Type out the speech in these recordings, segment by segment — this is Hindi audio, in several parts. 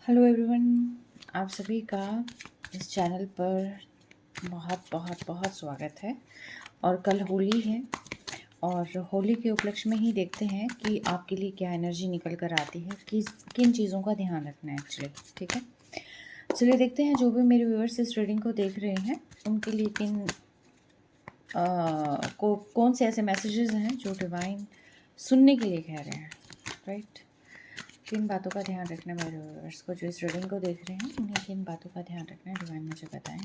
हेलो एवरीवन, आप सभी का इस चैनल पर बहुत बहुत बहुत स्वागत है। और कल होली है और होली के उपलक्ष्य में ही देखते हैं कि आपके लिए क्या एनर्जी निकल कर आती है, कि किन चीज़ों का ध्यान रखना है एक्चुअली। ठीक है, चलिए देखते हैं जो भी मेरे व्यूअर्स इस रीडिंग को देख रहे हैं उनके लिए कौन से ऐसे मैसेजेस हैं जो डिवाइन सुनने के लिए कह रहे हैं। राइट, किन बातों का ध्यान रखना है मेरे व्यूअर्स को जो इस रीडिंग को देख रहे हैं, उन्हें किन बातों का ध्यान रखना है डिवाइन मुझे बताएं।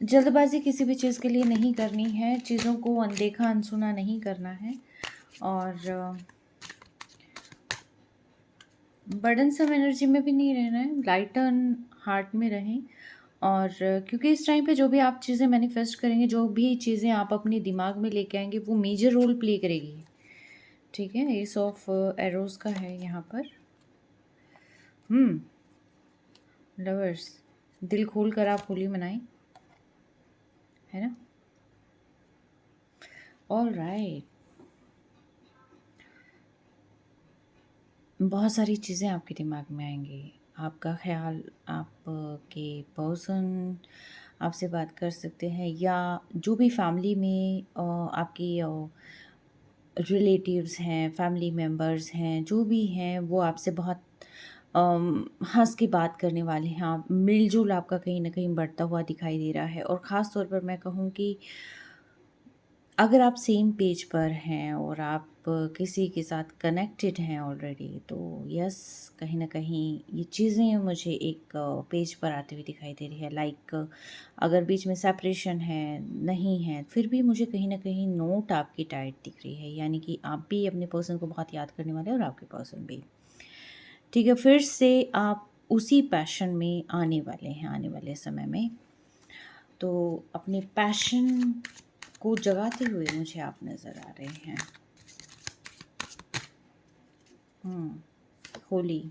जल्दबाजी किसी भी चीज़ के लिए नहीं करनी है, चीज़ों को अनदेखा अनसुना नहीं करना है और बर्डन सम एनर्जी में भी नहीं रहना है, लाइट हार्ट में रहें। और क्योंकि इस टाइम पे जो भी आप चीज़ें मैनिफेस्ट करेंगे, जो भी चीज़ें आप अपने दिमाग में लेके आएंगे, वो मेजर रोल प्ले करेगी। ठीक है, एस ऑफ एरोज का है यहाँ पर। लवर्स, दिल खोल कर आप होली मनाएं, है ना। ऑल राइट, बहुत सारी चीज़ें आपके दिमाग में आएंगी। आपका ख्याल, आपके पर्सन आपसे बात कर सकते हैं, या जो भी फैमिली में आपकी रिलेटिव्स हैं, फैमिली मेम्बर्स हैं, जो भी हैं वो आपसे बहुत हंस के बात करने वाले हैं। आप मिलजुल आपका कहीं ना कहीं बढ़ता हुआ दिखाई दे रहा है। और ख़ास तौर पर मैं कहूँ कि अगर आप सेम पेज पर हैं और आप किसी के साथ कनेक्टेड हैं ऑलरेडी, तो यस, कहीं ना कहीं ये चीज़ें मुझे एक पेज पर आती हुई दिखाई दे रही है। लाइक अगर बीच में सेपरेशन है नहीं है, फिर भी मुझे कहीं ना कहीं नोट आपकी टाइट दिख रही है, यानी कि आप भी अपने पर्सन को बहुत याद करने वाले हैं और आपके पर्सन भी। ठीक है, फिर से आप उसी पैशन में आने वाले हैं आने वाले समय में। तो अपने पैशन को जगाते हुए मुझे आप नज़र आ रहे हैं। होली,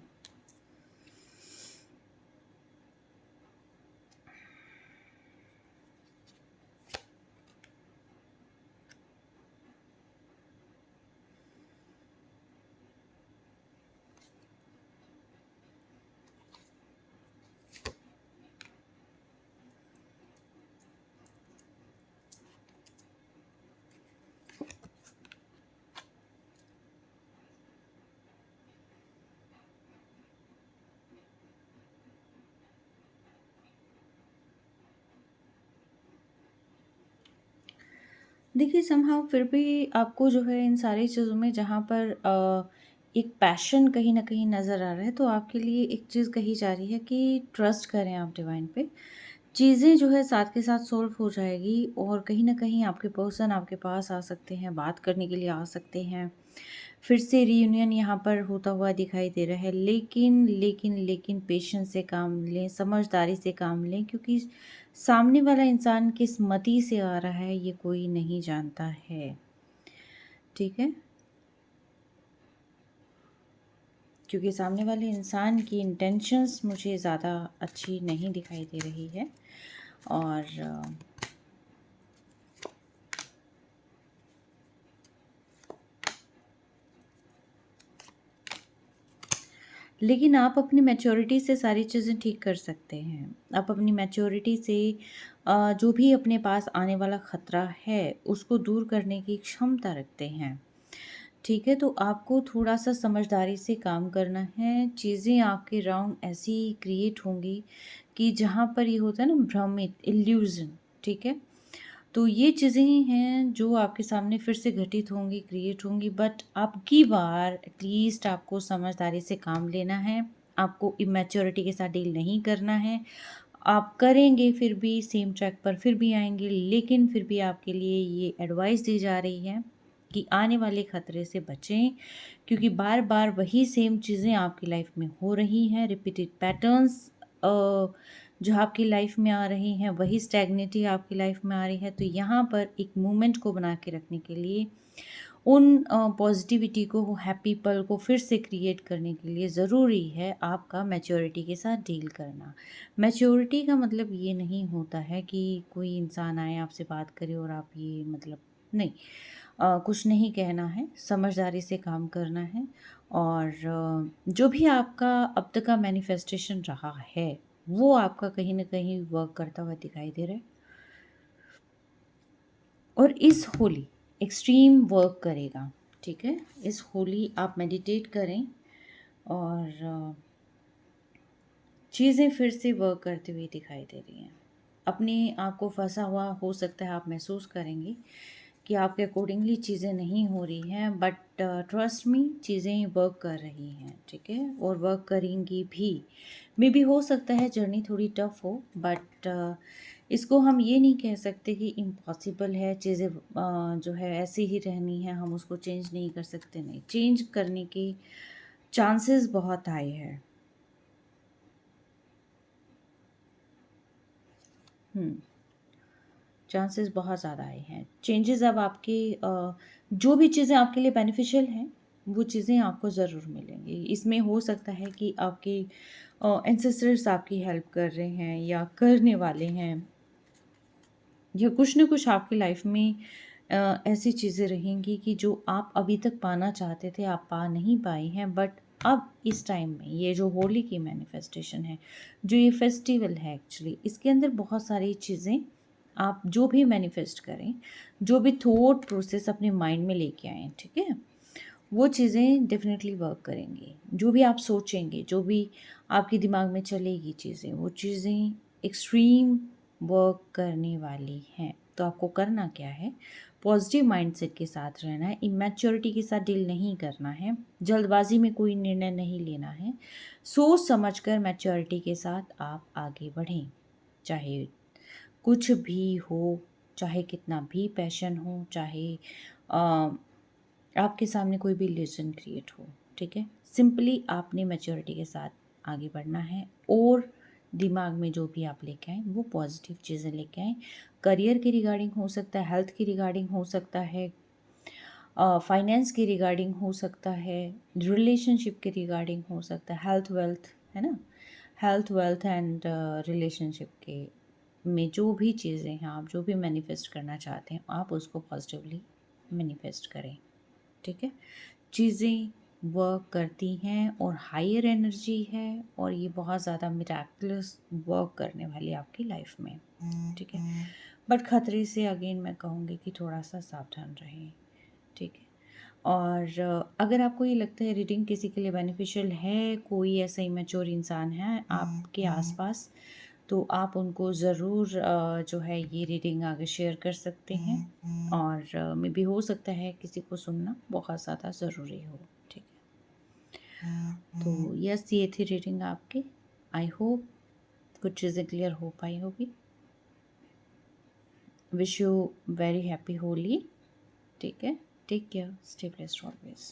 देखिए समहाउ फिर भी आपको जो है इन सारी चीज़ों में जहाँ पर एक पैशन कहीं ना कहीं नज़र आ रहा है, तो आपके लिए एक चीज़ कही जा रही है कि ट्रस्ट करें आप डिवाइन पे। चीज़ें जो है साथ के साथ सॉल्व हो जाएगी और कहीं ना कहीं आपके पर्सन आपके पास आ सकते हैं, बात करने के लिए आ सकते हैं। फिर से रीयूनियन यहाँ पर होता हुआ दिखाई दे रहा है। लेकिन लेकिन लेकिन पेशेंस से काम लें, समझदारी से काम लें, क्योंकि सामने वाला इंसान किस मति से आ रहा है ये कोई नहीं जानता है। ठीक है, क्योंकि सामने वाले इंसान की इंटेंशंस मुझे ज़्यादा अच्छी नहीं दिखाई दे रही है। और लेकिन आप अपनी मैच्योरिटी से सारी चीज़ें ठीक कर सकते हैं। आप अपनी मैच्योरिटी से जो भी अपने पास आने वाला ख़तरा है उसको दूर करने की क्षमता रखते हैं। ठीक है, तो आपको थोड़ा-सा समझदारी से काम करना है। चीज़ें आपके राउंड ऐसी क्रिएट होंगी कि जहाँ पर ये होता है ना भ्रमित, इल्यूज़न। ठीक है? तो ये चीज़ें ही हैं जो आपके सामने फिर से घटित होंगी, क्रिएट होंगी, बट अब की बार एटलीस्ट आपको समझदारी से काम लेना है। आपको इमैच्योरिटी के साथ डील नहीं करना है। आप करेंगे फिर भी सेम ट्रैक पर फिर भी आएँगे, लेकिन फिर भी आपके लिए ये एडवाइस दी जा रही है कि आने वाले खतरे से बचें, क्योंकि बार-बार वही सेम चीज़ें आपकी लाइफ में हो रही हैं, रिपीटेड पैटर्न्स जो आपकी लाइफ में आ रही हैं, वही स्टैग्निटी आपकी लाइफ में आ रही है। तो यहाँ पर एक मूवमेंट को बना के रखने के लिए, उन पॉजिटिविटी को, हैप्पी पल को फिर से क्रिएट करने के लिए ज़रूरी है आपका मैच्योरिटी के साथ डील करना। मैच्योरिटी का मतलब ये नहीं होता है कि कोई इंसान आए आपसे बात करे और आप ये मतलब नहीं। कुछ नहीं कहना है, समझदारी से काम करना है और जो भी आपका अब तक का मैनिफेस्टेशन रहा है, वो आपका कहीं न कहीं वर्क करता हुआ दिखाई दे रहा है और इस होली एक्सट्रीम वर्क करेगा, ठीक है? इस होली आप मेडिटेट करें और चीज़ें फिर से वर्क करती हुई दिखाई दे रही हैं। अपने आप को फँसा हुआ हो सकता है आप महसूस करेंगे कि आपके अकॉर्डिंगली चीज़ें नहीं हो रही हैं, बट ट्रस्ट मी चीज़ें वर्क कर रही हैं, ठीक है? और वर्क करेंगी भी। मे बी हो सकता है जर्नी थोड़ी टफ हो, बट इसको हम ये नहीं कह सकते कि इम्पॉसिबल है, चीज़ें जो है ऐसी ही रहनी है, हम उसको चेंज नहीं कर सकते, नहीं। चेंज करने के चांसेस बहुत हाई है। हुँ। चांसेस बहुत ज़्यादा आए हैं। चेंजेस अब आपके जो भी चीज़ें आपके लिए बेनिफिशियल हैं, वो चीज़ें आपको ज़रूर मिलेंगी। इसमें हो सकता है कि आपके एंसेस्टर्स आपकी हेल्प कर रहे हैं या करने वाले हैं या कुछ न कुछ आपकी लाइफ में ऐसी चीज़ें रहेंगी कि जो आप अभी तक पाना चाहते थे, आप पा नहीं पाए हैं, बट अब इस टाइम में ये जो होली की मैनिफेस्टेशन है, जो ये फेस्टिवल है एक्चुअली, इसके अंदर बहुत सारी चीज़ें आप जो भी मैनिफेस्ट करें, जो भी थॉट प्रोसेस अपने माइंड में लेके आएँ, ठीक है? वो चीज़ें डेफ़िनेटली वर्क करेंगी। जो भी आप सोचेंगे, जो भी आपके दिमाग में चलेगी चीज़ें, वो चीज़ें एक्सट्रीम वर्क करने वाली हैं। तो आपको करना क्या है? पॉज़िटिव माइंडसेट के साथ रहना है, इमैच्योरिटी के साथ डील नहीं करना है, जल्दबाज़ी में कोई निर्णय नहीं लेना है। सोच समझ कर मैच्योरिटी के साथ आप आगे बढ़ें। चाहे कुछ भी हो, चाहे कितना भी पैशन हो, चाहे अ आपके सामने कोई भी इल्यूज़न क्रिएट हो, ठीक है? सिंपली आपने मैच्योरिटी के साथ आगे बढ़ना है और दिमाग में जो भी आप लेके आएँ, वो पॉज़िटिव चीज़ें लेके आएँ। करियर के रिगार्डिंग हो सकता है, हेल्थ के रिगार्डिंग हो सकता है, फाइनेंस के रिगार्डिंग हो सकता है, रिलेशनशिप के रिगार्डिंग हो सकता है, हेल्थ वेल्थ, है ना? हेल्थ वेल्थ एंड रिलेशनशिप के में जो भी चीज़ें हैं, आप जो भी मैनिफेस्ट करना चाहते हैं, आप उसको पॉज़िटिवली मैनिफेस्ट करें। ठीक है? चीज़ें वर्क करती हैं और हायर एनर्जी है और ये बहुत ज़्यादा मिरेकलस वर्क करने वाली है आपकी लाइफ में, ठीक है? बट खतरे से अगेन मैं कहूँगी कि थोड़ा-सा सावधान रहें, ठीक है? और अगर आपको ये लगता है रीडिंग किसी के लिए बेनिफिशियल है, कोई ऐसा इमैच्योर इंसान है आपके आस-पास, तो आप उनको ज़रूर जो है ये रीडिंग आगे शेयर कर सकते हैं और मे बी हो सकता है किसी को सुनना बहुत ज़्यादा ज़रूरी हो, ठीक है? तो यस ये थी रीडिंग आपकी। आई होप कुछ चीज़ें क्लियर हो पाई होगी। Wish you very happy Holi, ठीक है? Take care, stay blessed always.